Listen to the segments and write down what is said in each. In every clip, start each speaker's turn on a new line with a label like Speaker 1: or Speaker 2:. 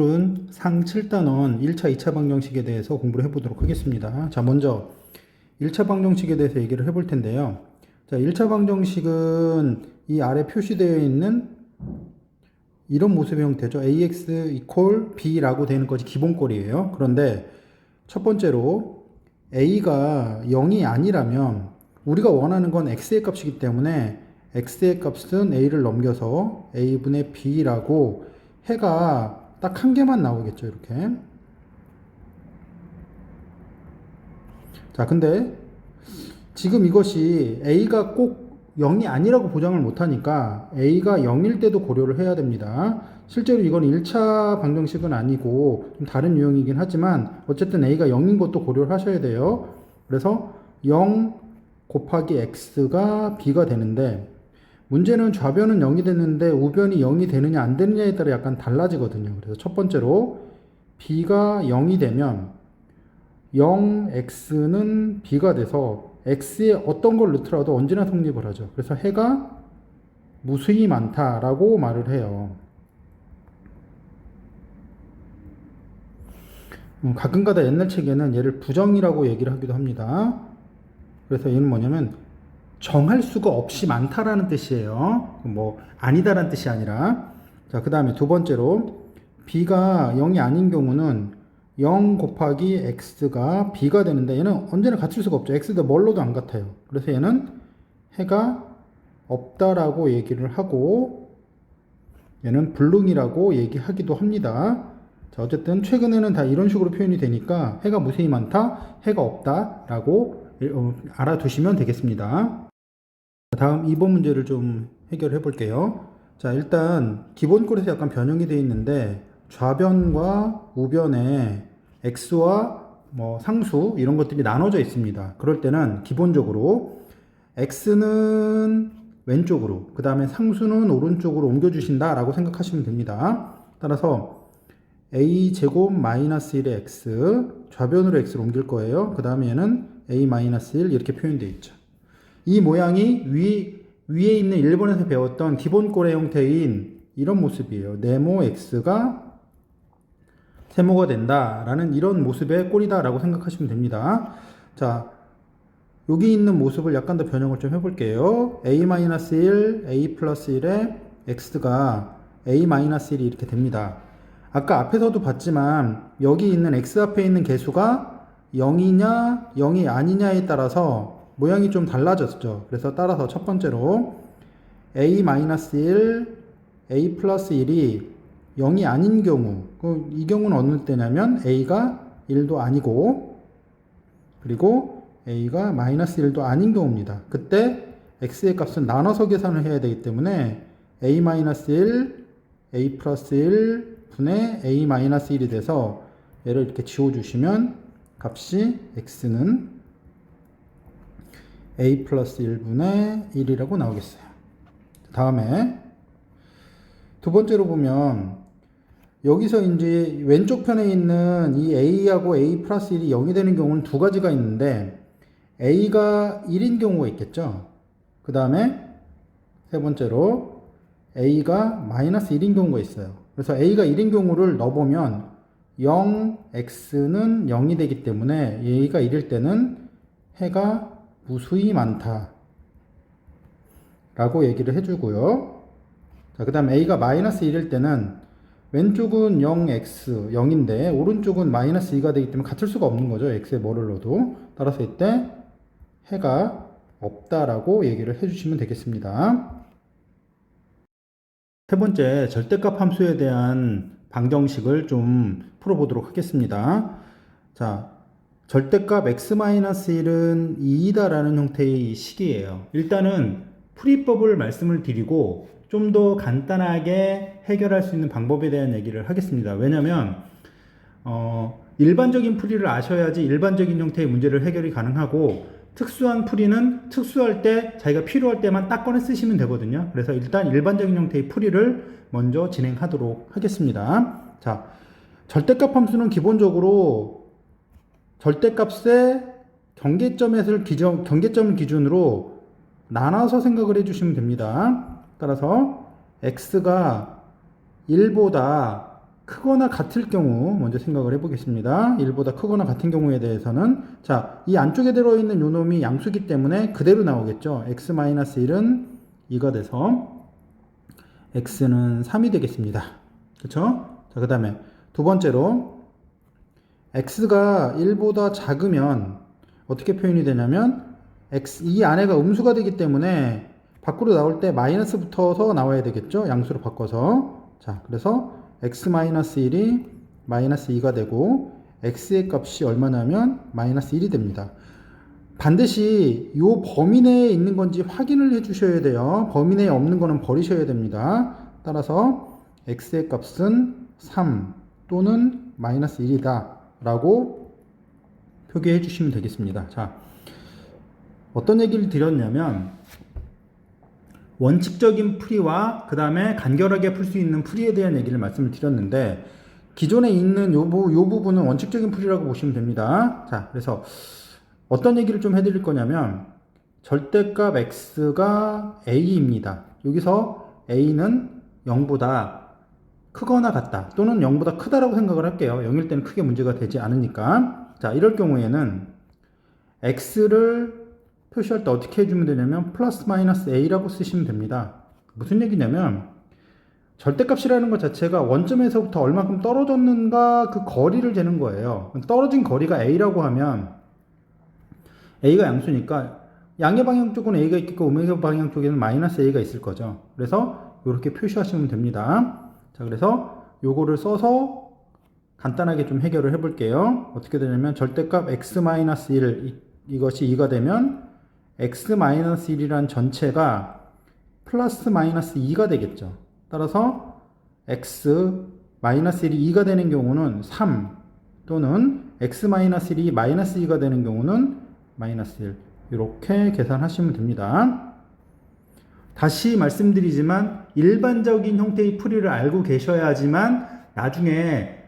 Speaker 1: 오늘은 상 7단원 1차, 2차 방정식에 대해서 공부를 해보도록 하겠습니다. 자, 먼저 1차 방정식에 대해서 얘기를 해볼 텐데요. 자, 1차 방정식은 이 아래 표시되어 있는 이런 모습의 형태죠. ax equal b라고 되는 것이 기본꼴이에요. 그런데 첫 번째로 a가 0이 아니라면 우리가 원하는 건 x의 값이기 때문에 x의 값은 a를 넘겨서 a분의 b라고 해가 딱 한 개만 나오겠죠, 이렇게. 자, 근데 지금 이것이 a가 꼭 0이 아니라고 보장을 못하니까 a가 0일 때도 고려를 해야 됩니다. 실제로 이건 1차 방정식은 아니고 좀 다른 유형이긴 하지만 어쨌든 a가 0인 것도 고려를 하셔야 돼요. 그래서 0 곱하기 x가 b가 되는데, 문제는 좌변은 0이 됐는데 우변이 0이 되느냐 안 되느냐에 따라 약간 달라지거든요. 그래서 첫 번째로 b가 0이 되면 0x는 b가 돼서 x에 어떤 걸 넣더라도 언제나 성립을 하죠. 그래서 해가 무수히 많다라고 말을 해요. 가끔가다 옛날 책에는 얘를 부정이라고 얘기를 하기도 합니다. 그래서 얘는 뭐냐면 정할 수가 없이 많다라는 뜻이에요. 뭐 아니다라는 뜻이 아니라. 자, 그 다음에 두 번째로 b가 0이 아닌 경우는 0 곱하기 x가 b가 되는데 얘는 언제나 같을 수가 없죠. x도 뭘로도 안 같아요. 그래서 얘는 해가 없다라고 얘기를 하고 얘는 불능이라고 얘기하기도 합니다. 자, 어쨌든 최근에는 다 이런 식으로 표현이 되니까 해가 무수히 많다, 해가 없다라고 알아두시면 되겠습니다. 다음 2번 문제를 좀 해결해 볼게요. 자, 일단 기본꼴에서 약간 변형이 되어 있는데 좌변과 우변에 x와 뭐 상수 이런 것들이 나눠져 있습니다. 그럴 때는 기본적으로 x는 왼쪽으로, 그 다음에 상수는 오른쪽으로 옮겨주신다 라고 생각하시면 됩니다. 따라서 a 제곱 마이너스 1의 x, 좌변으로 x를 옮길 거예요. 그 다음에 얘는 a 마이너스 1 이렇게 표현되어 있죠. 이 모양이 위에 있는 일본에서 배웠던 기본꼴의 형태인 이런 모습이에요. 네모 x가 세모가 된다라는 이런 모습의 꼴이다라고 생각하시면 됩니다. 자, 여기 있는 모습을 약간 더 변형을 좀 해볼게요. a-1, a 플러스 1에 x가 a-1이 이렇게 됩니다. 아까 앞에서도 봤지만 여기 있는 x 앞에 있는 개수가 0이냐 0이 아니냐에 따라서 모양이 좀 달라졌죠. 그래서 따라서 첫 번째로 a-1, a 플러스 1이 0이 아닌 경우, 이 경우는 어느 때냐면 a가 1도 아니고 그리고 a가 마이너스 1도 아닌 경우입니다. 그때 x의 값은 나눠서 계산을 해야 되기 때문에 a-1, a 플러스 1 분의 a-1이 돼서 얘를 이렇게 지워주시면 값이 x는 a 플러스 1분의 1이라고 나오겠어요. 다음에 두 번째로 보면 여기서 이제 왼쪽 편에 있는 이 a하고 a 플러스 1이 0이 되는 경우는 두 가지가 있는데 a가 1인 경우가 있겠죠. 그 다음에 세 번째로 a가 마이너스 1인 경우가 있어요. 그래서 a가 1인 경우를 넣어보면 0x는 0이 되기 때문에 a가 1일 때는 해가 무수히 많다 라고 얘기를 해주고요. 자, 그 다음 a가 마이너스 1일 때는 왼쪽은 0x 0인데 오른쪽은 마이너스 2가 되기 때문에 같을 수가 없는 거죠. x에 뭐를 넣어도. 따라서 이때 해가 없다라고 얘기를 해주시면 되겠습니다. 세 번째, 절대값 함수에 대한 방정식을 좀 풀어보도록 하겠습니다. 자, 절대값 x-1은 2이다라는 형태의 식이에요. 일단은 풀이법을 말씀을 드리고 좀 더 간단하게 해결할 수 있는 방법에 대한 얘기를 하겠습니다. 왜냐면 일반적인 풀이를 아셔야지 일반적인 형태의 문제를 해결이 가능하고 특수한 풀이는 특수할 때 자기가 필요할 때만 딱 꺼내 쓰시면 되거든요. 그래서 일단 일반적인 형태의 풀이를 먼저 진행하도록 하겠습니다. 자, 절대값 함수는 기본적으로 절대값의 경계점을 기준으로 나눠서 생각을 해주시면 됩니다. 따라서 x가 1보다 크거나 같을 경우 먼저 생각을 해보겠습니다. 1보다 크거나 같은 경우에 대해서는 자, 이 안쪽에 들어있는 요 놈이 양수기 때문에 그대로 나오겠죠. x-1은 2가 돼서 x는 3이 되겠습니다. 그쵸? 자, 그 다음에 두 번째로 x가 1보다 작으면 어떻게 표현이 되냐면 이 안에가 음수가 되기 때문에 밖으로 나올 때 마이너스 붙어서 나와야 되겠죠. 양수로 바꿔서. 자, 그래서 x-1이 마이너스 2가 되고 x의 값이 얼마냐면 마이너스 1이 됩니다. 반드시 이 범위 내에 있는 건지 확인을 해 주셔야 돼요. 범위 내에 없는 거는 버리셔야 됩니다. 따라서 x의 값은 3 또는 마이너스 1이다 라고 표기해 주시면 되겠습니다. 자, 어떤 얘기를 드렸냐면 원칙적인 풀이와 그 다음에 간결하게 풀 수 있는 풀이에 대한 얘기를 말씀을 드렸는데 기존에 있는 요 부분은 원칙적인 풀이라고 보시면 됩니다. 자, 그래서 어떤 얘기를 좀 해드릴 거냐면 절대값 x가 a입니다. 여기서 a는 0보다 크거나 같다 또는 0보다 크다라고 생각을 할게요. 0일 때는 크게 문제가 되지 않으니까. 자, 이럴 경우에는 x를 표시할 때 어떻게 해주면 되냐면 플러스 마이너스 a라고 쓰시면 됩니다. 무슨 얘기냐면 절대값이라는 것 자체가 원점에서부터 얼마큼 떨어졌는가 그 거리를 재는 거예요. 떨어진 거리가 a라고 하면 a가 양수니까 양의 방향 쪽은 a가 있겠고 음의 방향 쪽에는 마이너스 a가 있을 거죠. 그래서 이렇게 표시하시면 됩니다. 자, 그래서 요거를 써서 간단하게 좀 해결을 해 볼게요. 어떻게 되냐면 절대값 x-1 이것이 2가 되면 x-1이란 전체가 플러스 마이너스 2가 되겠죠. 따라서 x-1이 2가 되는 경우는 3 또는 x-1이 마이너스 2가 되는 경우는 마이너스 1 이렇게 계산하시면 됩니다. 다시 말씀드리지만 일반적인 형태의 풀이를 알고 계셔야지만 나중에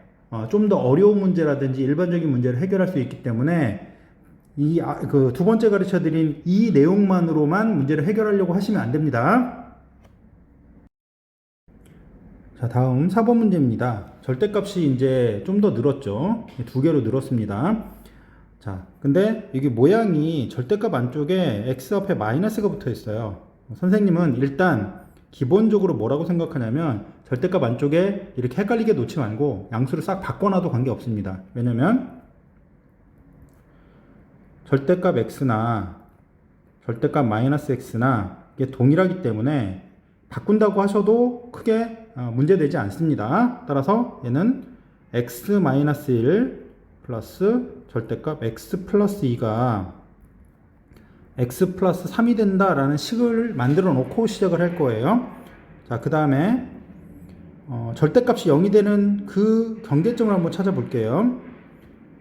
Speaker 1: 좀 더 어려운 문제라든지 일반적인 문제를 해결할 수 있기 때문에 그 두 번째 가르쳐 드린 이 내용만으로만 문제를 해결하려고 하시면 안 됩니다. 자, 다음 4번 문제입니다. 절대값이 이제 좀 더 늘었죠. 두 개로 늘었습니다. 자, 근데 이게 모양이 절대값 안쪽에 x 앞에 마이너스가 붙어 있어요. 선생님은 일단 기본적으로 뭐라고 생각하냐면 절대값 안쪽에 이렇게 헷갈리게 놓지 말고 양수를 싹 바꿔놔도 관계없습니다. 왜냐면 절대값 x나 절대값 마이너스 x나 이게 동일하기 때문에 바꾼다고 하셔도 크게 문제되지 않습니다. 따라서 얘는 x-1 플러스 절대값 x 플러스 2가 x 플러스 3이 된다라는 식을 만들어 놓고 시작을 할 거예요. 자, 그 다음에 절대값이 0이 되는 그 경계점을 한번 찾아볼게요.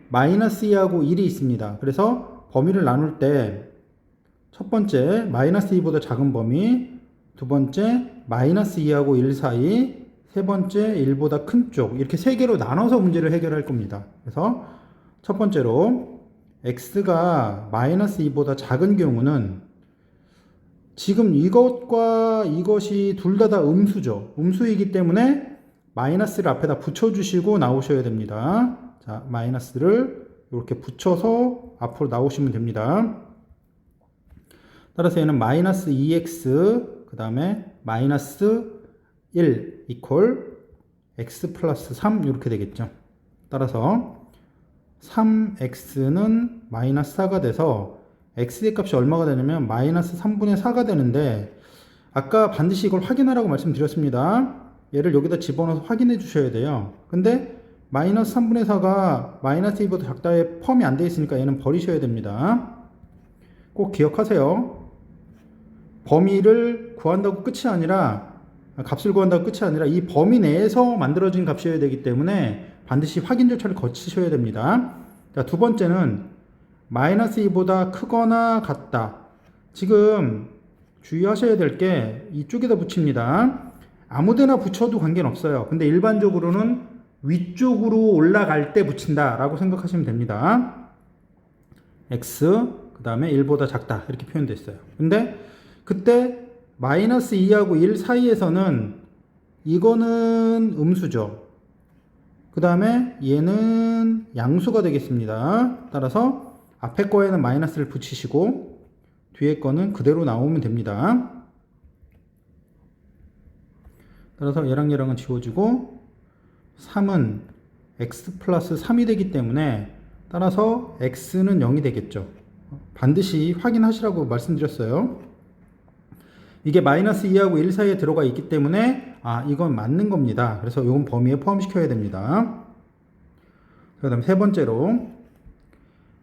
Speaker 1: 마이너스 2하고 1이 있습니다. 그래서 범위를 나눌 때 첫 번째 마이너스 2보다 작은 범위, 두 번째 마이너스 2하고 1 사이, 세 번째 1보다 큰 쪽, 이렇게 세 개로 나눠서 문제를 해결할 겁니다. 그래서 첫 번째로 x가 마이너스 2보다 작은 경우는 지금 이것과 이것이 둘 다 음수죠. 음수이기 때문에 마이너스를 앞에다 붙여주시고 나오셔야 됩니다. 자, 마이너스를 이렇게 붙여서 앞으로 나오시면 됩니다. 따라서 얘는 마이너스 2x 그 다음에 마이너스 1 이퀄 x 플러스 3 이렇게 되겠죠. 따라서 3x는 마이너스 4가 돼서 x의 값이 얼마가 되냐면 마이너스 3분의 4가 되는데 아까 반드시 이걸 확인하라고 말씀드렸습니다. 얘를 여기다 집어넣어서 확인해 주셔야 돼요. 근데 마이너스 3분의 4가 마이너스 2보다 작다에 펌이 안 되어 있으니까 얘는 버리셔야 됩니다. 꼭 기억하세요. 범위를 구한다고 끝이 아니라 값을 구한다고 끝이 아니라 이 범위 내에서 만들어진 값이어야 되기 때문에 반드시 확인 절차를 거치셔야 됩니다. 자, 두 번째는 마이너스 2보다 크거나 같다. 지금 주의하셔야 될 게 이쪽에다 붙입니다. 아무데나 붙여도 관계는 없어요. 근데 일반적으로는 위쪽으로 올라갈 때 붙인다 라고 생각하시면 됩니다. x 그 다음에 1보다 작다 이렇게 표현되어 있어요. 근데 그때 마이너스 2하고 1 사이에서는 이거는 음수죠. 그 다음에 얘는 양수가 되겠습니다. 따라서 앞에 거에는 마이너스를 붙이시고 뒤에 거는 그대로 나오면 됩니다. 따라서 얘랑 얘랑은 지워지고 3은 x 플러스 3이 되기 때문에 따라서 x는 0이 되겠죠. 반드시 확인하시라고 말씀드렸어요. 이게 마이너스 2하고 1 사이에 들어가 있기 때문에 이건 맞는 겁니다. 그래서 이건 범위에 포함시켜야 됩니다. 그 다음 세 번째로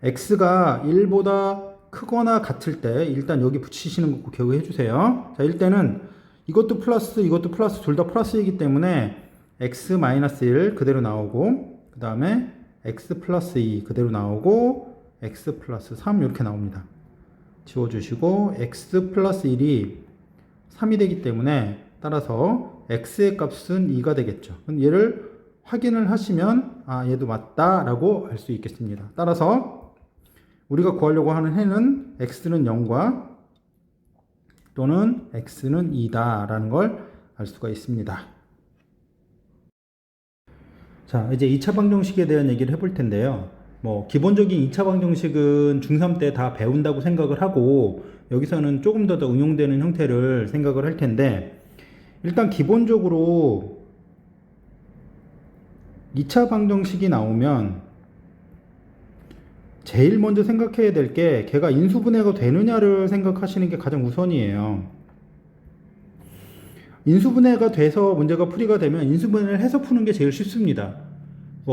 Speaker 1: x가 1보다 크거나 같을 때 일단 여기 붙이시는 거 기억해 주세요. 자, 일단은 이것도 플러스 이것도 플러스 둘 다 플러스이기 때문에 x-1 그대로 나오고 그 다음에 x 플러스 2 그대로 나오고 x 플러스 3 이렇게 나옵니다. 지워주시고 x 플러스 1이 3이 되기 때문에 따라서 x의 값은 2가 되겠죠. 그럼 얘를 확인을 하시면 얘도 맞다 라고 알 수 있겠습니다. 따라서 우리가 구하려고 하는 해는 x는 0과 또는 x는 2다 라는 걸 알 수가 있습니다. 자, 이제 2차 방정식에 대한 얘기를 해볼 텐데요. 기본적인 2차 방정식은 중3 때 다 배운다고 생각을 하고 여기서는 조금 더 응용되는 형태를 생각을 할 텐데, 일단 기본적으로 2차 방정식이 나오면 제일 먼저 생각해야 될 게 걔가 인수분해가 되느냐를 생각하시는 게 가장 우선이에요. 인수분해가 돼서 문제가 풀이가 되면 인수분해를 해서 푸는 게 제일 쉽습니다.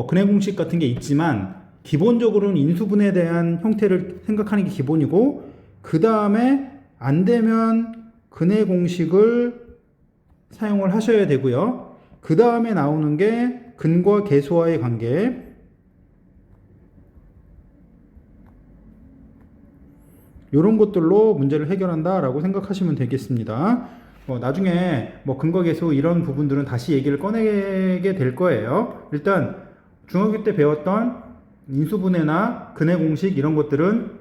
Speaker 1: 근해 공식 같은 게 있지만 기본적으로는 인수분해에 대한 형태를 생각하는 게 기본이고, 그 다음에 안 되면 근해 공식을 사용을 하셔야 되고요. 그 다음에 나오는 게 근과 계수와의 관계, 이런 것들로 문제를 해결한다 라고 생각하시면 되겠습니다. 나중에 근과 계수 이런 부분들은 다시 얘기를 꺼내게 될 거예요. 일단 중학교 때 배웠던 인수분해나 근해 공식 이런 것들은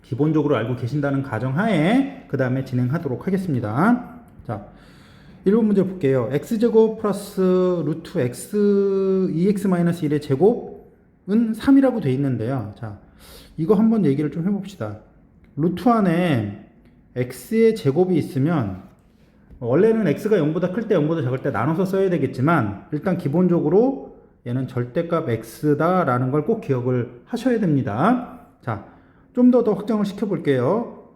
Speaker 1: 기본적으로 알고 계신다는 가정하에 그 다음에 진행하도록 하겠습니다. 자, 1번 문제 볼게요. x제곱 플러스 루트 x 2x-1의 제곱은 3이라고 되어 있는데요. 자, 이거 한번 얘기를 좀 해봅시다. 루트 안에 x의 제곱이 있으면 원래는 x가 0보다 클 때 0보다 작을 때 나눠서 써야 되겠지만 일단 기본적으로 얘는 절대값 x다 라는 걸 꼭 기억을 하셔야 됩니다. 자, 좀 더 확장을 시켜 볼게요.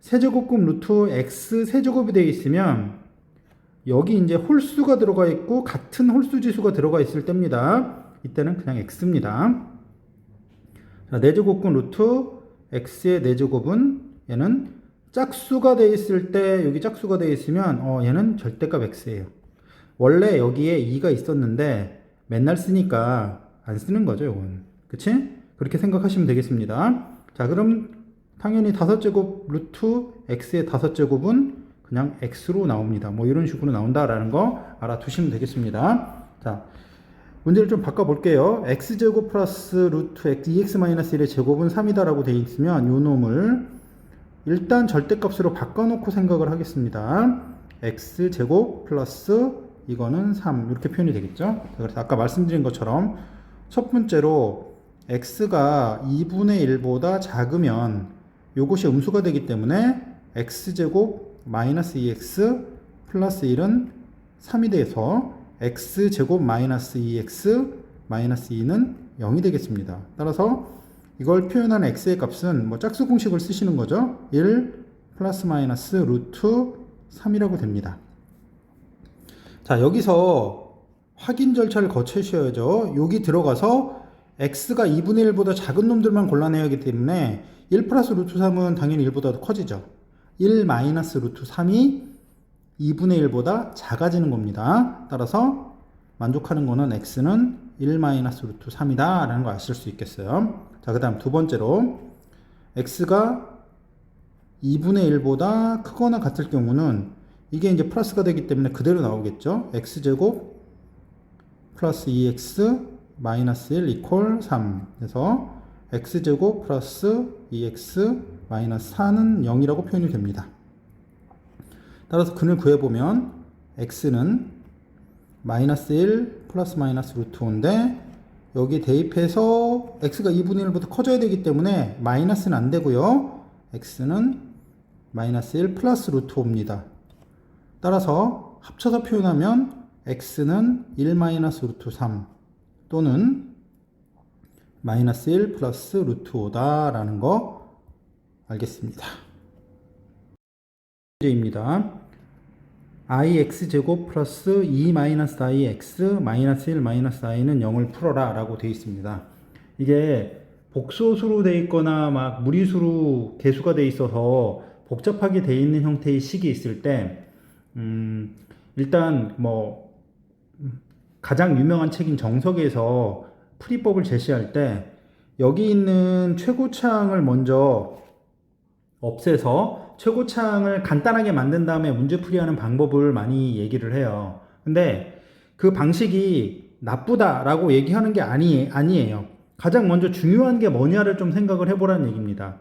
Speaker 1: 세제곱급 루트 x 세제곱이 되어 있으면 여기 이제 홀수가 들어가 있고 같은 홀수 지수가 들어가 있을 때입니다. 이때는 그냥 x입니다. 자, 4제곱급 루트 x의 4제곱은 얘는 짝수가 되어 있을 때, 여기 짝수가 되어 있으면 얘는 절대값 x예요. 원래 여기에 2가 있었는데 맨날 쓰니까 안 쓰는 거죠, 이건. 그치? 그렇게 생각하시면 되겠습니다. 자, 그럼 당연히 5제곱 루트 x의 5제곱은 그냥 x로 나옵니다. 이런 식으로 나온다라는 거 알아두시면 되겠습니다. 자, 문제를 좀 바꿔볼게요. x제곱 플러스 루트 x 2x-1의 제곱은 3이다 라고 되어 있으면 요 놈을 일단 절대값으로 바꿔놓고 생각을 하겠습니다. x제곱 플러스 이거는 3 이렇게 표현이 되겠죠. 그래서 아까 말씀드린 것처럼 첫 번째로 x가 2분의 1보다 작으면 요것이 음수가 되기 때문에 x제곱 마이너스 2x 플러스 1은 3이 돼서 x제곱 마이너스 2x 마이너스 2는 0이 되겠습니다. 따라서 이걸 표현하는 x의 값은 짝수 공식을 쓰시는 거죠. 1 플러스 마이너스 루트 3이라고 됩니다. 자, 여기서 확인 절차를 거치셔야죠. 여기 들어가서 x가 2분의 1보다 작은 놈들만 골라내야 하기 때문에 1 플러스 루트 3은 당연히 1보다 더 커지죠. 1 마이너스 루트 3이 2분의 1보다 작아지는 겁니다. 따라서 만족하는 거는 x는 1 마이너스 루트 3이다 라는 거 아실 수 있겠어요. 자, 그 다음 두 번째로 x가 2분의 1보다 크거나 같을 경우는 이게 이제 플러스가 되기 때문에 그대로 나오겠죠. x제곱 플러스 2x 마이너스 1 이퀄 3. 그래서 x제곱 플러스 2x 마이너스 4는 0이라고 표현이 됩니다. 따라서 근을 구해보면 x는 마이너스 1 플러스 마이너스 루트 5인데 여기 대입해서 x가 2분의 1보다 커져야 되기 때문에 마이너스는 안 되고요. x는 마이너스 1 플러스 루트 5입니다. 따라서 합쳐서 표현하면 x는 1 마이너스 루트 3 또는 마이너스 1 플러스 루트 5다 라는 거 알겠습니다. 문제입니다. ix제곱 플러스 2 마이너스 ix 마이너스 1 마이너스 i는 0을 풀어라 라고 되어 있습니다. 이게 복소수로 되어 있거나 막 무리수로 개수가 되어 있어서 복잡하게 되어 있는 형태의 식이 있을 때 일단 뭐 가장 유명한 책인 정석에서 풀이법을 제시할 때 여기 있는 최고차항을 먼저 없애서 최고차항을 간단하게 만든 다음에 문제풀이하는 방법을 많이 얘기를 해요. 근데 그 방식이 나쁘다라고 얘기하는 게 아니에요. 가장 먼저 중요한 게 뭐냐를 좀 생각을 해보라는 얘기입니다.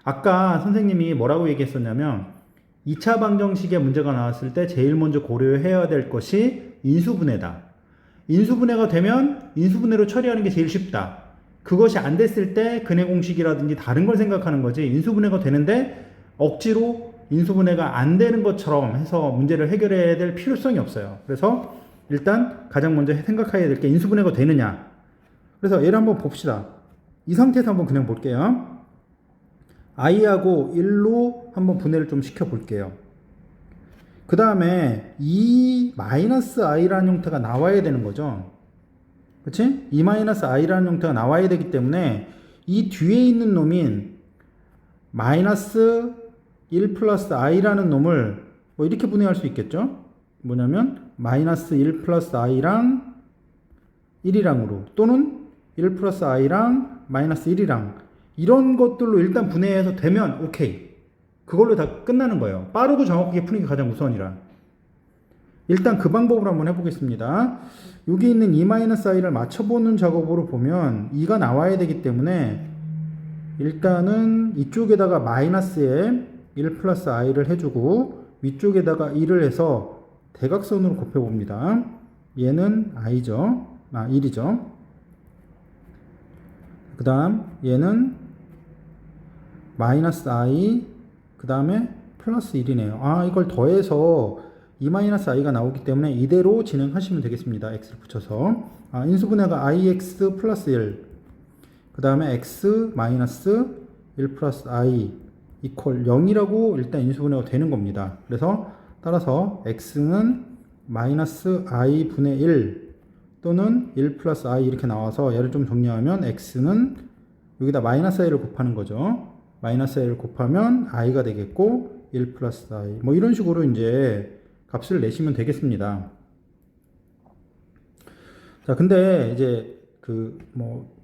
Speaker 1: 아까 선생님이 뭐라고 얘기했었냐면 2차 방정식의 문제가 나왔을 때 제일 먼저 고려해야 될 것이 인수분해다. 인수분해가 되면 인수분해로 처리하는 게 제일 쉽다. 그것이 안 됐을 때 근해 공식이라든지 다른 걸 생각하는 거지, 인수분해가 되는데 억지로 인수분해가 안 되는 것처럼 해서 문제를 해결해야 될 필요성이 없어요. 그래서 일단 가장 먼저 생각해야 될 게 인수분해가 되느냐. 그래서 얘를 한번 봅시다. 이 상태에서 한번 그냥 볼게요. i하고 1로 한번 분해를 좀 시켜 볼게요. 그 다음에 2 마이너스 i라는 형태가 나와야 되는 거죠. 그치? 2 마이너스 i라는 형태가 나와야 되기 때문에 이 뒤에 있는 놈인 마이너스 1 플러스 i라는 놈을 뭐 이렇게 분해할 수 있겠죠? 뭐냐면 마이너스 1 플러스 i랑 1이랑으로 또는 1 플러스 i랑 마이너스 1이랑 이런 것들로 일단 분해해서 되면 오케이. 그걸로 다 끝나는 거예요. 빠르고 정확하게 푸는 게 가장 우선이라. 일단 그 방법으로 한번 해보겠습니다. 여기 있는 2-i를 맞춰보는 작업으로 보면 2가 나와야 되기 때문에 일단은 이쪽에다가 마이너스에 1 플러스 i를 해주고 위쪽에다가 1을 해서 대각선으로 곱해봅니다. 얘는 i죠. 1이죠. 그 다음 얘는 마이너스 i 그 다음에 플러스 1이네요. 이걸 더해서 2-i가 나오기 때문에 이대로 진행하시면 되겠습니다. x를 붙여서 인수분해가 ix 플러스 1 그 다음에 x 마이너스 1 플러스 i 이퀄 0이라고 일단 인수분해가 되는 겁니다. 그래서 따라서 x는 마이너스 i 분의 1 또는 1 플러스 i 이렇게 나와서 얘를 좀 정리하면 x는 여기다 마이너스 i를 곱하는 거죠. 마이너스 i를 곱하면 i가 되겠고 1 플러스 i 뭐 이런 식으로 이제 값을 내시면 되겠습니다. 자, 근데 이제 그 뭐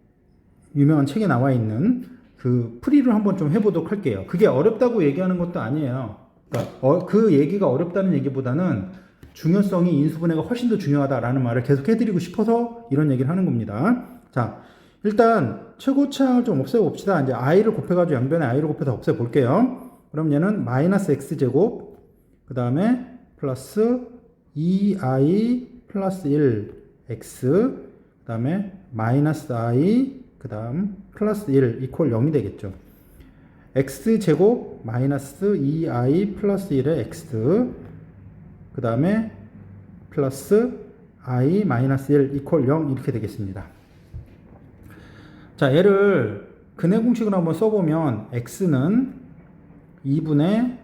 Speaker 1: 유명한 책에 나와 있는 그 풀이를 한번 좀 해보도록 할게요. 그게 어렵다고 얘기하는 것도 아니에요. 그러니까 그 얘기가 어렵다는 얘기보다는 중요성이 인수분해가 훨씬 더 중요하다라는 말을 계속 해드리고 싶어서 이런 얘기를 하는 겁니다. 자, 일단 최고차항을 좀 없애봅시다. 이제 i를 곱해가지고 양변에 i를 곱해서 없애볼게요. 그럼 얘는 마이너스 x제곱 그 다음에 플러스 2i 플러스 1 x 그 다음에 마이너스 i 그 다음 플러스 1 이퀄 0이 되겠죠. x제곱 마이너스 2i 플러스 1의 x 그 다음에 플러스 i 마이너스 1 이퀄 0 이렇게 되겠습니다. 자, 얘를 근해 공식으로 한번 써보면 x는 2분의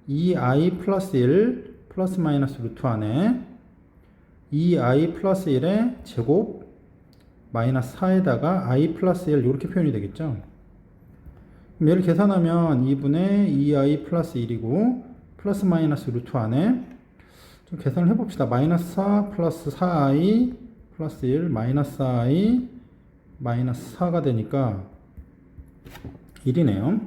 Speaker 1: 2i 플러스 1 플러스 마이너스 루트 안에 2i 플러스 1의 제곱 마이너스 4에다가 i 플러스 1 이렇게 표현이 되겠죠. 그럼 얘를 계산하면 2분의 2i 플러스 1이고 플러스 마이너스 루트 안에 좀 계산을 해봅시다. 마이너스 4 플러스 4i 플러스 1 마이너스 4i 마이너스 4가 되니까 1이네요.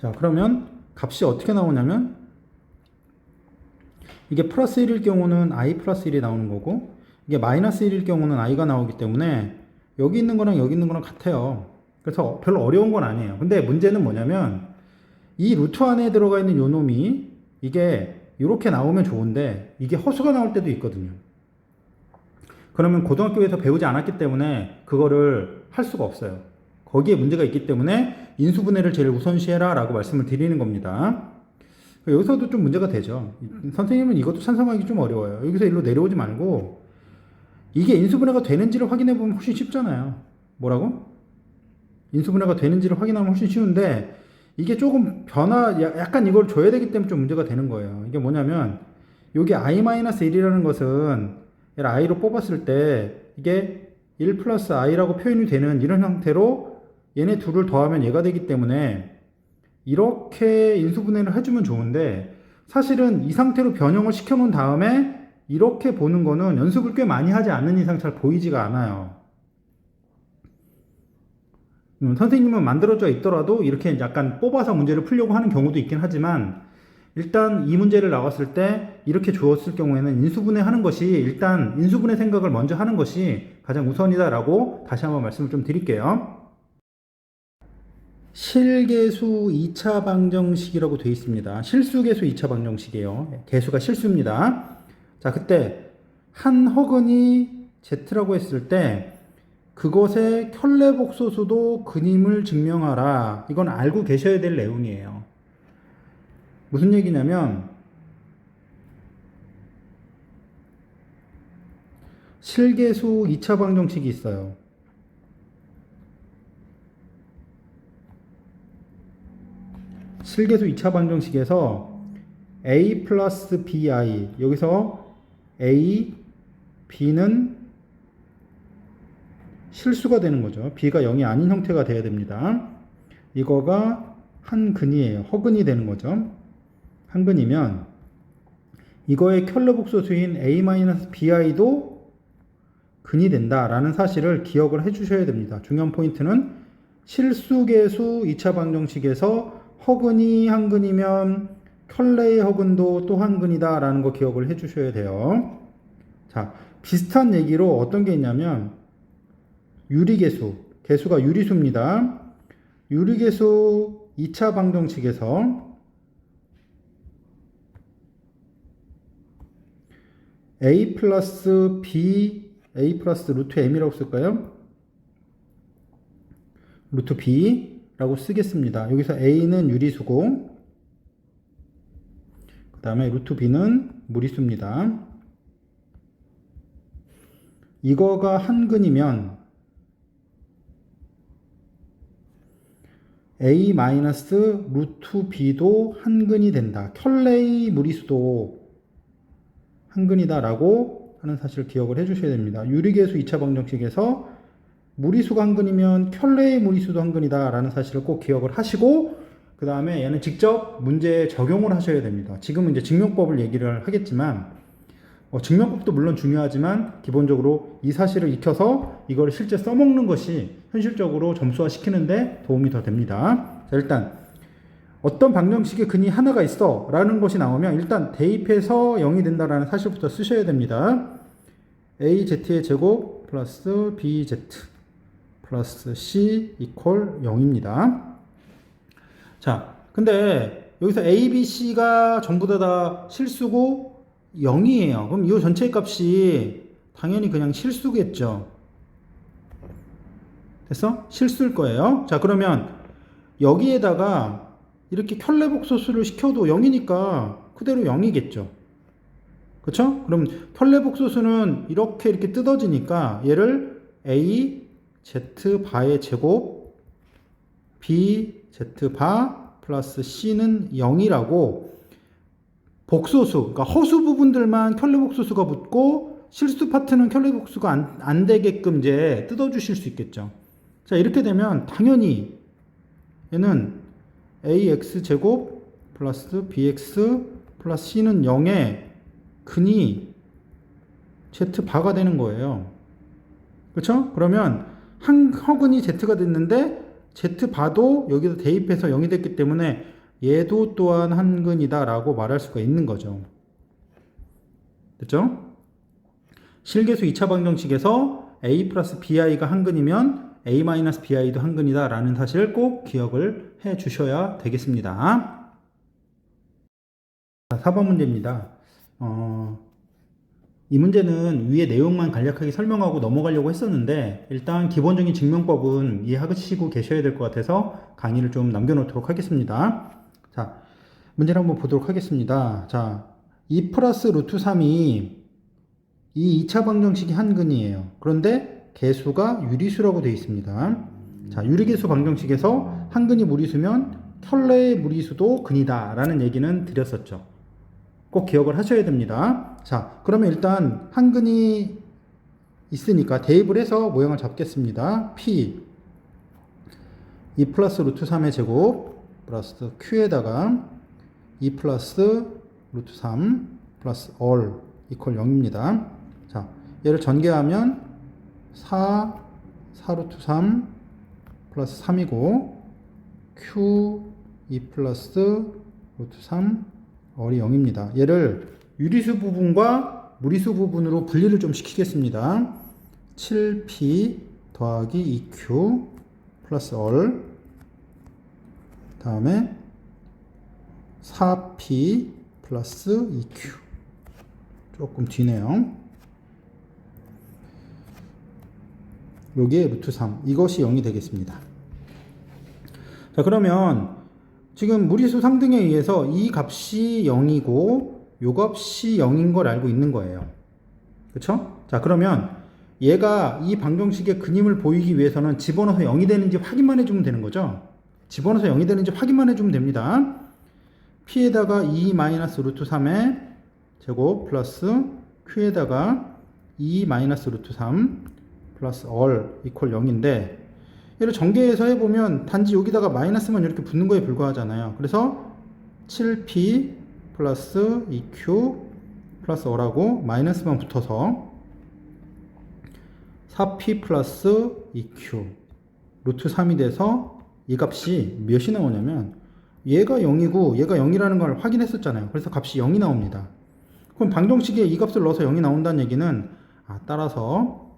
Speaker 1: 자, 그러면 값이 어떻게 나오냐면 이게 플러스 1일 경우는 i 플러스 1이 나오는 거고 이게 마이너스 1일 경우는 i가 나오기 때문에 여기 있는 거랑 여기 있는 거랑 같아요. 그래서 별로 어려운 건 아니에요. 근데 문제는 뭐냐면 이 루트 안에 들어가 있는 요 놈이 이게 이렇게 나오면 좋은데 이게 허수가 나올 때도 있거든요. 그러면 고등학교에서 배우지 않았기 때문에 그거를 할 수가 없어요. 거기에 문제가 있기 때문에 인수분해를 제일 우선시해라 라고 말씀을 드리는 겁니다. 여기서도 좀 문제가 되죠. 선생님은 이것도 찬성하기 좀 어려워요. 여기서 일로 내려오지 말고 이게 인수분해가 되는지를 확인해 보면 훨씬 쉽잖아요. 뭐라고? 인수분해가 되는지를 확인하면 훨씬 쉬운데 이게 조금 약간 이걸 줘야 되기 때문에 좀 문제가 되는 거예요. 이게 뭐냐면 여기 i-1이라는 것은 얘를 i로 뽑았을 때 이게 1 플러스 i라고 표현이 되는 이런 형태로 얘네 둘을 더하면 얘가 되기 때문에 이렇게 인수분해를 해주면 좋은데 사실은 이 상태로 변형을 시켜놓은 다음에 이렇게 보는 거는 연습을 꽤 많이 하지 않는 이상 잘 보이지가 않아요. 선생님은 만들어져 있더라도 이렇게 약간 뽑아서 문제를 풀려고 하는 경우도 있긴 하지만 일단 이 문제를 나왔을 때 이렇게 주었을 경우에는 인수분해 하는 것이 일단 인수분해 생각을 먼저 하는 것이 가장 우선이다 라고 다시 한번 말씀을 좀 드릴게요. 실계수 2차 방정식이라고 되어 있습니다. 실수계수 2차 방정식이에요. 계수가 실수입니다. 자, 그때 한 허근이 Z라고 했을 때 그것의 켤레복소수도 근임을 증명하라. 이건 알고 계셔야 될 내용이에요. 무슨 얘기냐면 실계수 2차 방정식이 있어요. 실계수 2차 방정식에서 a 플러스 bi 여기서 a, b는 실수가 되는 거죠. b가 0이 아닌 형태가 돼야 됩니다. 이거가 한 근이에요. 허근이 되는 거죠. 한 근이면 이거의 켤레복소수인 a-bi도 근이 된다라는 사실을 기억을 해주셔야 됩니다. 중요한 포인트는 실수계수 2차 방정식에서 허근이 한 근이면 켤레의 허근도 또 한 근이다 라는 거 기억을 해 주셔야 돼요. 자, 비슷한 얘기로 어떤 게 있냐면 유리계수, 계수가 유리수입니다. 유리계수 2차 방정식에서 a 플러스 b, a 플러스 루트 m이라고 쓸까요? 루트 b 라고 쓰겠습니다. 여기서 a는 유리수고 그 다음에 루트 b는 무리수입니다. 이거가 한 근이면 a 마이너스 루트 b도 한 근이 된다. 켤레의 무리수도 한 근이다 라고 하는 사실을 기억을 해 주셔야 됩니다. 유리계수 2차 방정식에서 무리수가 한 근이면 켤레의 무리수도 한 근이다 라는 사실을 꼭 기억을 하시고 그 다음에 얘는 직접 문제에 적용을 하셔야 됩니다. 지금은 이제 증명법을 얘기를 하겠지만 증명법도 물론 중요하지만 기본적으로 이 사실을 익혀서 이걸 실제 써먹는 것이 현실적으로 점수화 시키는데 도움이 더 됩니다. 자, 일단 어떤 방정식의 근이 하나가 있어 라는 것이 나오면 일단 대입해서 0이 된다라는 사실부터 쓰셔야 됩니다. az의 제곱 플러스 bz 플러스 c 이퀄 0입니다. 자, 근데 여기서 a, b, c가 전부 다 실수고 0이에요. 그럼 이 전체 값이 당연히 그냥 실수겠죠. 됐어? 실수일 거예요. 자, 그러면 여기에다가 이렇게 켤레복소수를 시켜도 0이니까 그대로 0이겠죠. 그쵸? 그럼 켤레복소수는 이렇게 뜯어지니까 얘를 a z 바의 제곱 b z 바 플러스 c는 0이라고 복소수, 그러니까 허수 부분들만 켤레복소수가 붙고 실수 파트는 켤레복소수가 안 되게끔 이제 뜯어주실 수 있겠죠. 자, 이렇게 되면 당연히 얘는 ax 제곱 플러스 bx 플러스 c는 0의 근이 z 바가 되는 거예요. 그렇죠? 그러면 한 허근이 z가 됐는데 z 바도 여기서 대입해서 0이 됐기 때문에 얘도 또한 한 근이다 라고 말할 수가 있는 거죠. 됐죠? 실계수 2차 방정식에서 a 플러스 bi가 한 근이면 a 마이너스 bi도 한 근이다 라는 사실을 꼭 기억을 해 주셔야 되겠습니다. 자, 4번 문제입니다. 이 문제는 위의 내용만 간략하게 설명하고 넘어가려고 했었는데 일단 기본적인 증명법은 이해하시고 계셔야 될 것 같아서 강의를 좀 남겨놓도록 하겠습니다. 자, 문제를 한번 보도록 하겠습니다. 자, 2 플러스 루트 3이 이 2차 방정식이 한 근이에요. 그런데 개수가 유리수라고 되어 있습니다. 자, 유리개수 방정식에서 한 근이 무리수면 켤레의 무리수도 근이다 라는 얘기는 드렸었죠. 꼭 기억을 하셔야 됩니다. 자, 그러면 일단 한 근이 있으니까 대입을 해서 모양을 잡겠습니다. P 2 플러스 루트 3의 제곱 플러스 Q에다가 2 플러스 루트 3 플러스 all 이퀄 0입니다. 자, 얘를 전개하면 4 루트 3 플러스 3이고 Q 2 플러스 루트 3 all이 0입니다. 얘를 유리수 부분과 무리수 부분으로 분리를 좀 시키겠습니다. 7P 더하기 2Q 플러스 all 다음에 4P 플러스 2Q 조금 뒤네요. 여기에 루트 3 이것이 0이 되겠습니다. 자, 그러면 지금 무리수 3등에 의해서 이 값이 0이고 요 값이 0인 걸 알고 있는 거예요. 그쵸? 자, 그러면 얘가 이 방정식의 근임을 보이기 위해서는 집어넣어서 0이 되는지 확인만 해주면 되는 거죠. 집어넣어서 0이 되는지 확인만 해주면 됩니다. P에다가 2 마이너스 루트 3의 제곱 플러스 Q에다가 2 마이너스 루트 3 플러스 all 이퀄 0인데 얘를 전개해서 해보면 단지 여기다가 마이너스만 이렇게 붙는 거에 불과하잖아요. 그래서 7P 플러스 2Q 플러스 all하고 마이너스만 붙어서 4P 플러스 2Q 루트 3이 돼서 이 값이 몇이 나오냐면 얘가 0이고 얘가 0이라는 걸 확인했었잖아요. 그래서 값이 0이 나옵니다. 그럼 방정식에 이 값을 넣어서 0이 나온다는 얘기는 따라서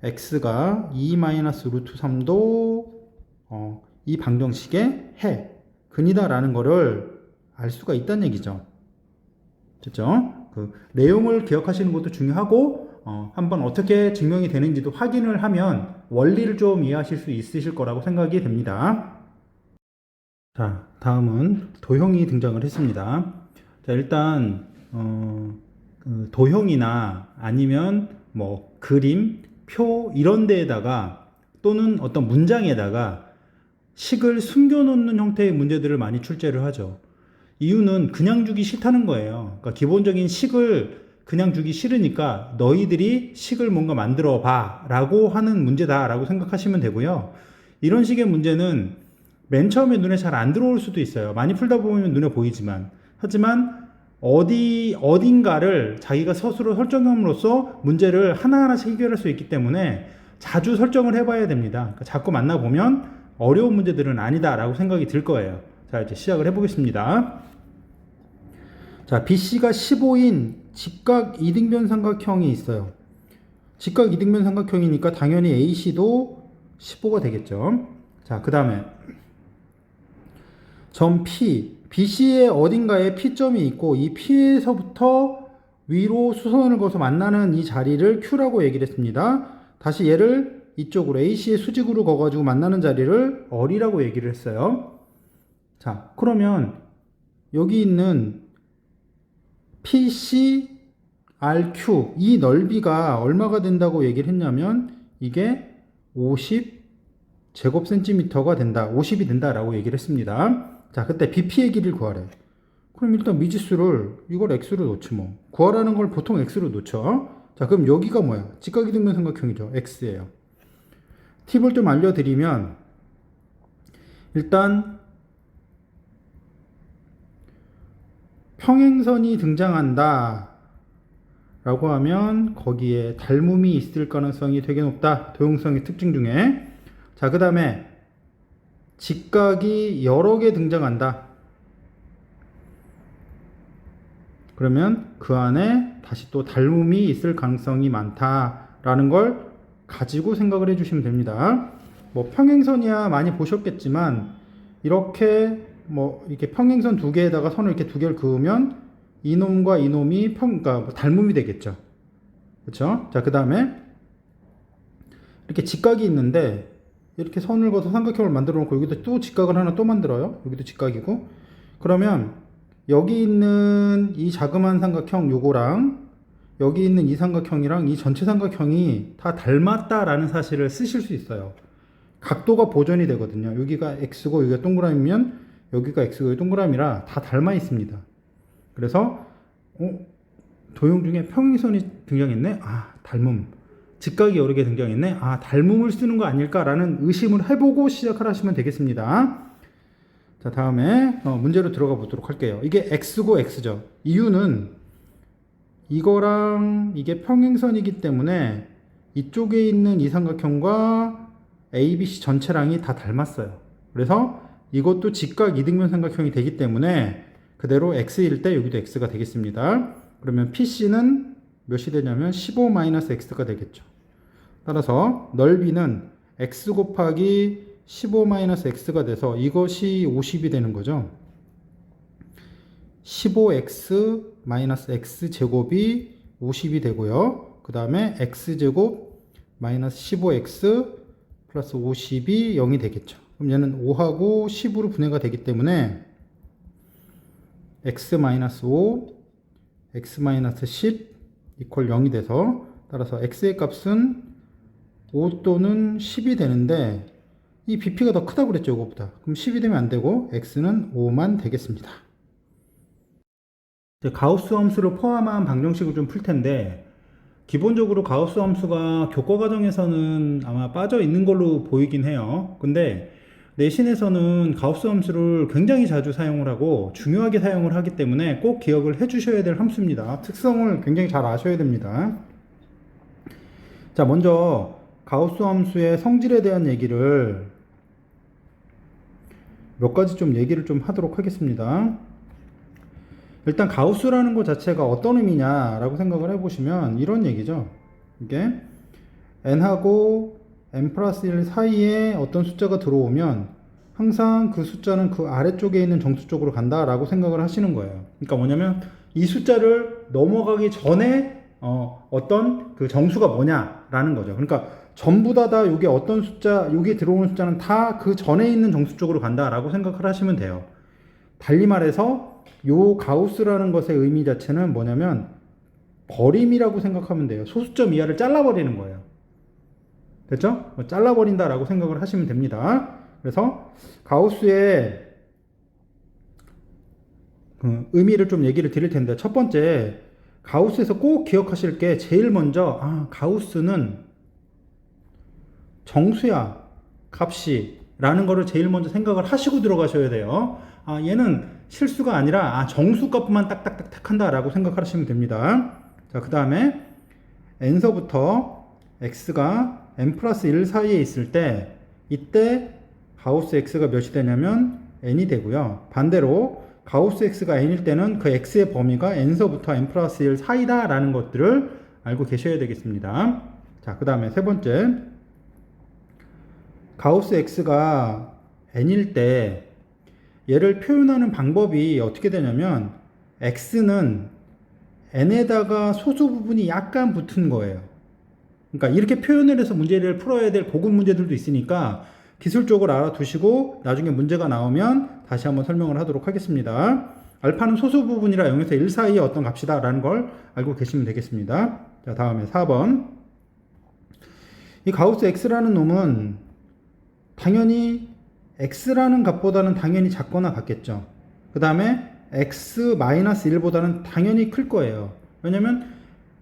Speaker 1: x가 2 마이너스 루트 3도 이 방정식의 해 근이다라는 거를 알 수가 있다는 얘기죠. 됐죠? 그 내용을 기억하시는 것도 중요하고 한번 어떻게 증명이 되는지도 확인을 하면 원리를 좀 이해하실 수 있으실 거라고 생각이 됩니다. 자, 다음은 도형이 등장을 했습니다. 자, 일단 그 도형이나 아니면 뭐 그림, 표 이런 데에다가 또는 어떤 문장에다가 식을 숨겨놓는 형태의 문제들을 많이 출제를 하죠. 이유는 그냥 주기 싫다는 거예요. 그러니까 기본적인 식을 그냥 주기 싫으니까 너희들이 식을 뭔가 만들어 봐 라고 하는 문제다 라고 생각하시면 되고요. 이런 식의 문제는 맨 처음에 눈에 잘 안 들어올 수도 있어요. 많이 풀다 보면 눈에 보이지만 하지만 어딘가를 자기가 스스로 설정함으로써 문제를 하나하나씩 해결할 수 있기 때문에 자주 설정을 해봐야 됩니다. 그러니까 자꾸 만나보면 어려운 문제들은 아니다 라고 생각이 들 거예요. 자, 이제 시작을 해보겠습니다. 자, BC가 15인 직각 이등변 삼각형이 있어요. 직각 이등변 삼각형이니까 당연히 AC도 15가 되겠죠. 자, 그 다음에 점 P, BC의 어딘가에 P점이 있고 이 P에서부터 위로 수선을 그어서 만나는 이 자리를 Q라고 얘기를 했습니다. 다시 얘를 이쪽으로 AC의 수직으로 그어가지고 만나는 자리를 R이라고 얘기를 했어요. 자, 그러면 여기 있는 PC, RQ 이 넓이가 얼마가 된다고 얘기를 했냐면 이게 50 제곱센티미터가 된다, 50이 된다라고 얘기를 했습니다. 자, 그때 BP의 길이를 구하래. 그럼 일단 미지수를 이걸 x로 놓지 뭐. 구하라는 걸 보통 x로 놓죠. 자, 그럼 여기가 뭐야? 직각이등변 삼각형이죠. x예요. 팁을 좀 알려드리면 일단 평행선이 등장한다 라고 하면 거기에 닮음이 있을 가능성이 되게 높다. 도형성의 특징 중에. 자, 그 다음에 직각이 여러 개 등장한다. 그러면 그 안에 다시 또 닮음이 있을 가능성이 많다라는 걸 가지고 생각을 해주시면 됩니다. 뭐 평행선이야 많이 보셨겠지만 이렇게 뭐 이렇게 평행선 두 개에다가 선을 이렇게 두 개를 그으면 이놈과 이놈이 그러니까 뭐 닮음이 되겠죠. 그렇죠? 자, 그 다음에 이렇게 직각이 있는데 이렇게 선을 그어서 삼각형을 만들어 놓고 여기도 또 직각을 하나 또 만들어요. 여기도 직각이고. 그러면 여기 있는 이 자그마한 삼각형 요거랑 여기 있는 이 삼각형이랑 이 전체 삼각형이 다 닮았다라는 사실을 쓰실 수 있어요. 각도가 보존이 되거든요. 여기가 x고 여기가 동그라미면 여기가 x고 동그라미라 다 닮아 있습니다. 그래서 도형 중에 평행선이 등장했네? 아, 닮음. 직각이 여러 개 등장했네? 아, 닮음을 쓰는 거 아닐까라는 의심을 해보고 시작을 하시면 되겠습니다. 자, 다음에 문제로 들어가 보도록 할게요. 이게 x고 x죠. 이유는 이거랑 이게 평행선이기 때문에 이쪽에 있는 이 삼각형과 ABC 전체랑이 다 닮았어요. 그래서 이것도 직각 이등변 삼각형이 되기 때문에 그대로 x일 때 여기도 x가 되겠습니다. 그러면 PC는 몇이 되냐면 15-x가 되겠죠. 따라서 넓이는 x 곱하기 15-x가 돼서 이것이 50이 되는 거죠. 15x-x 제곱이 50이 되고요. 그 다음에 x제곱 마이너스 15x 플러스 50이 0이 되겠죠. 그럼 얘는 5하고 10으로 분해가 되기 때문에 x-5, x-10 이퀄 0이 돼서 따라서 x의 값은 5 또는 10이 되는데 이 BP가 더 크다고 그랬죠, 이거보다. 그럼 10이 되면 안 되고 x는 5만 되겠습니다. 이제 가우스 함수를 포함한 방정식을 좀 풀 텐데 기본적으로 가우스 함수가 교과 과정에서는 아마 빠져 있는 걸로 보이긴 해요. 근데 내신에서는 가우스 함수를 굉장히 자주 사용을 하고 중요하게 사용을 하기 때문에 꼭 기억을 해 주셔야 될 함수입니다. 특성을 굉장히 잘 아셔야 됩니다. 자, 먼저 가우스 함수의 성질에 대한 얘기를 몇 가지 좀 얘기를 좀 하도록 하겠습니다. 일단 가우스라는 것 자체가 어떤 의미냐라고 생각을 해보시면 이런 얘기죠. 이게 n하고 n 플러스 1 사이에 어떤 숫자가 들어오면 항상 그 숫자는 그 아래쪽에 있는 정수 쪽으로 간다라고 생각을 하시는 거예요. 그러니까 뭐냐면 이 숫자를 넘어가기 전에 어떤 그 정수가 뭐냐라는 거죠. 그러니까 전부 다 여기 어떤 숫자, 여기 들어오는 숫자는 다 그 전에 있는 정수 쪽으로 간다라고 생각을 하시면 돼요. 달리 말해서 요 가우스라는 것의 의미 자체는 뭐냐면 버림이라고 생각하면 돼요. 소수점 이하를 잘라버리는 거예요. 됐죠? 잘라버린다라고 생각을 하시면 됩니다. 그래서 가우스의 의미를 좀 얘기를 드릴 텐데 첫 번째 가우스에서 꼭 기억하실 게 제일 먼저 가우스는 정수야 값이 라는 거를 제일 먼저 생각을 하시고 들어가셔야 돼요. 얘는 실수가 아니라 정수값만 딱딱딱 택한다 라고 생각하시면 됩니다. 자, 그 다음에 n서부터 x가 n 플러스 1 사이에 있을 때 이때 가우스 x가 몇이 되냐면 n이 되고요. 반대로 가우스 x가 n일 때는 그 x의 범위가 n서부터 n 플러스 1 사이다 라는 것들을 알고 계셔야 되겠습니다. 자, 그 다음에 세 번째 가우스 x가 n일 때 얘를 표현하는 방법이 어떻게 되냐면 x는 n에다가 소수 부분이 약간 붙은 거예요. 그러니까 이렇게 표현을 해서 문제를 풀어야 될 고급 문제들도 있으니까 기술적으로 알아두시고 나중에 문제가 나오면 다시 한번 설명을 하도록 하겠습니다. 알파는 소수 부분이라 0에서 1 사이의 어떤 값이다 라는 걸 알고 계시면 되겠습니다. 자, 다음에 4번 이 가우스 x라는 놈은 당연히 x라는 값보다는 당연히 작거나 같겠죠. 그 다음에 x-1보다는 당연히 클 거예요. 왜냐면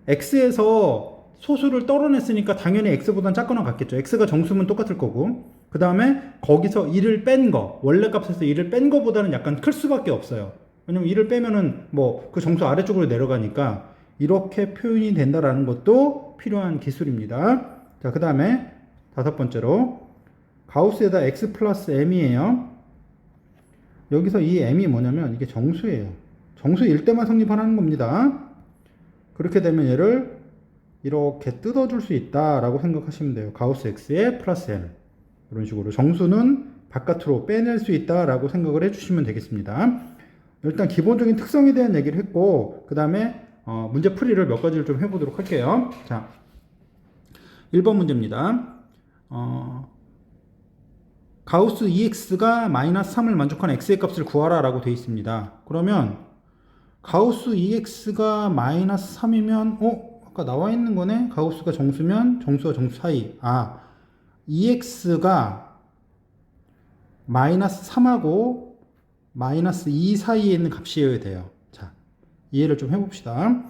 Speaker 1: x에서 소수를 떨어냈으니까 당연히 x보다는 작거나 같겠죠. x가 정수면 똑같을 거고 그 다음에 거기서 1을 뺀 거, 원래 값에서 1을 뺀 거보다는 약간 클 수밖에 없어요. 왜냐면 1을 빼면은 뭐 그 정수 아래쪽으로 내려가니까 이렇게 표현이 된다라는 것도 필요한 기술입니다. 자, 그 다음에 다섯 번째로 가우스에다 x 플러스 m이에요. 여기서 이 m이 뭐냐면 이게 정수예요. 정수일 때만 성립하는 겁니다. 그렇게 되면 얘를 이렇게 뜯어줄 수 있다라고 생각하시면 돼요. 가우스 x에 플러스 m 이런 식으로 정수는 바깥으로 빼낼 수 있다라고 생각을 해주시면 되겠습니다. 일단 기본적인 특성에 대한 얘기를 했고, 그 다음에 문제 풀이를 몇 가지를 좀 해보도록 할게요. 자, 1번 문제입니다. 가우스 EX가 마이너스 3을 만족한 X의 값을 구하라 라고 되어 있습니다. 그러면 가우스 EX가 마이너스 3이면 아까 나와 있는 거네. 가우스가 정수면 정수와 정수 사이. EX가 마이너스 3하고 마이너스 2 사이에 있는 값이어야 돼요. 자, 이해를 좀 해봅시다.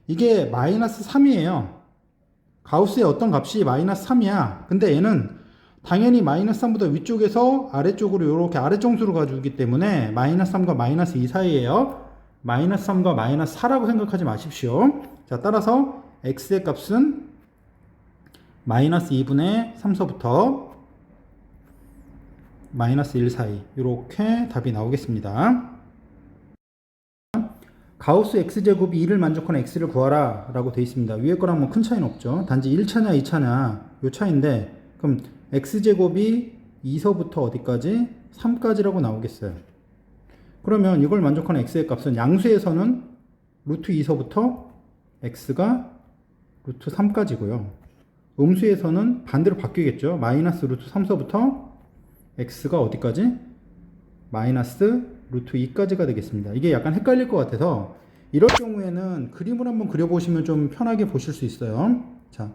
Speaker 1: 이게 마이너스 3이에요. 가우스의 어떤 값이 마이너스 3이야. 근데 얘는 당연히 마이너스 3보다 위쪽에서 아래쪽으로 이렇게 아래정수로 가주기 때문에 마이너스 3과 마이너스 2 사이에요. 마이너스 3과 마이너스 4라고 생각하지 마십시오. 자, 따라서 x의 값은 마이너스 2분의 3서부터 마이너스 1 사이, 이렇게 답이 나오겠습니다. 가우스 x제곱이 2를 만족하는 x를 구하라 라고 되어 있습니다. 위에 거랑 뭐 큰 차이는 없죠. 단지 1차냐 2차냐 요 차이인데, 그럼 x제곱이 2서부터 어디까지? 3까지라고 나오겠어요. 그러면 이걸 만족하는 x의 값은 양수에서는 루트 2서부터 x가 루트 3까지고요. 음수에서는 반대로 바뀌겠죠. 마이너스 루트 3서부터 x가 어디까지? 마이너스 루트 2까지가 되겠습니다. 이게 약간 헷갈릴 것 같아서 이럴 경우에는 그림을 한번 그려보시면 좀 편하게 보실 수 있어요. 자,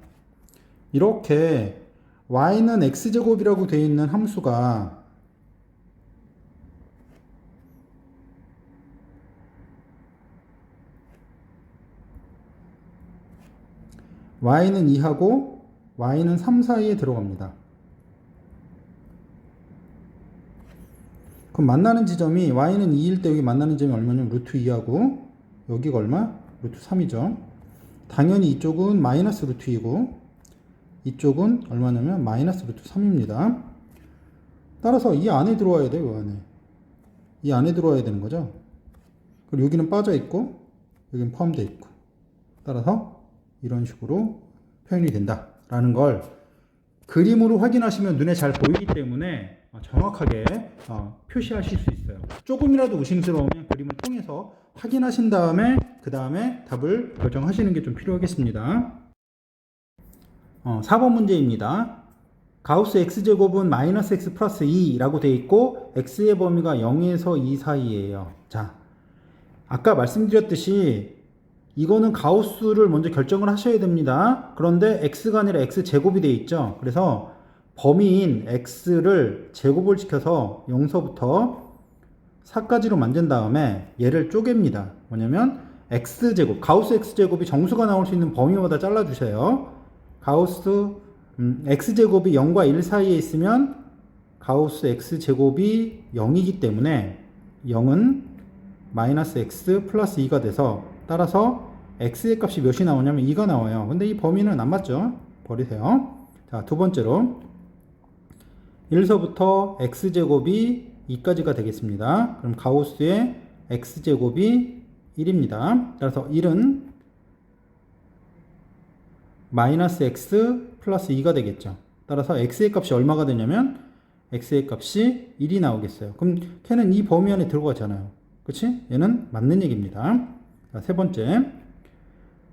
Speaker 1: 이렇게 y는 x제곱이라고 되어 있는 함수가 y는 2하고 y는 3 사이에 들어갑니다. 그럼 만나는 지점이 y는 2일 때 여기 만나는 지점이 얼마냐면 루트 2하고 여기가 얼마? 루트 3이죠. 당연히 이쪽은 마이너스 루트 2고 이쪽은 얼마냐면 마이너스 루트 3입니다. 따라서 이 안에 들어와야 돼요. 이 안에. 이 안에 들어와야 되는 거죠. 그리고 여기는 빠져 있고 여기는 포함되어 있고, 따라서 이런 식으로 표현이 된다라는 걸 그림으로 확인하시면 눈에 잘 보이기 때문에 정확하게 표시하실 수 있어요. 조금이라도 의심스러우면 그림을 통해서 확인하신 다음에 그 다음에 답을 결정하시는 게 좀 필요하겠습니다. 4번 문제입니다. 가우스 x제곱은 마이너스 x 플러스 2라고 되어 있고 x의 범위가 0에서 2 사이에요. 자, 아까 말씀드렸듯이 이거는 가우스를 먼저 결정을 하셔야 됩니다. 그런데 x가 아니라 x제곱이 되어 있죠. 그래서 범위인 x를 제곱을 시켜서 0서부터 4까지로 만든 다음에 얘를 쪼갭니다. 뭐냐면 x제곱, 가우스 x제곱이 정수가 나올 수 있는 범위마다 잘라주세요. 가우스 x제곱이 0과 1 사이에 있으면 가우스 x제곱이 0이기 때문에 0은 마이너스 x 플러스 2가 돼서, 따라서 x의 값이 몇이 나오냐면 2가 나와요. 근데 이 범위는 안 맞죠? 버리세요. 자, 두 번째로 1서부터 x제곱이 2까지가 되겠습니다. 그럼 가우스의 x제곱이 1입니다. 따라서 1은 마이너스 x 플러스 2가 되겠죠. 따라서 x의 값이 얼마가 되냐면 x의 값이 1이 나오겠어요. 그럼 걔는 이 범위 안에 들어가잖아요. 그치? 얘는 맞는 얘기입니다. 자, 세 번째,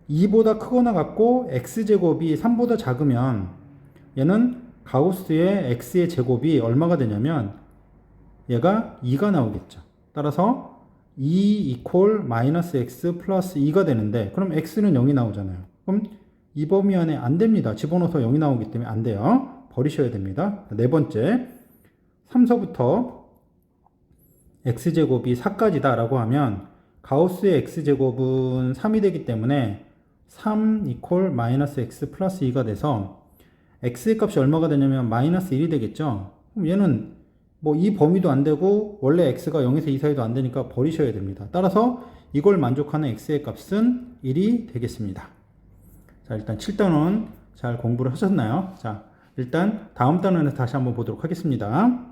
Speaker 1: 2보다 크거나 같고 x제곱이 3보다 작으면 얘는 가우스의 x의 제곱이 얼마가 되냐면 얘가 2가 나오겠죠. 따라서 2 이퀄 마이너스 x 플러스 2가 되는데, 그럼 x는 0이 나오잖아요. 그럼 이 범위 안에 안 됩니다. 집어넣어서 0이 나오기 때문에 안 돼요. 버리셔야 됩니다. 네 번째, 3서부터 x제곱이 4까지다 라고 하면 가우스의 x제곱은 3이 되기 때문에 3 이퀄 마이너스 x 플러스 2가 돼서 x의 값이 얼마가 되냐면 마이너스 1이 되겠죠. 그럼 얘는 뭐 이 범위도 안 되고 원래 x가 0에서 2 사이도 안 되니까 버리셔야 됩니다. 따라서 이걸 만족하는 x의 값은 1이 되겠습니다. 자, 일단 7단원 잘 공부를 하셨나요? 자, 일단 다음 단원에서 다시 한번 보도록 하겠습니다.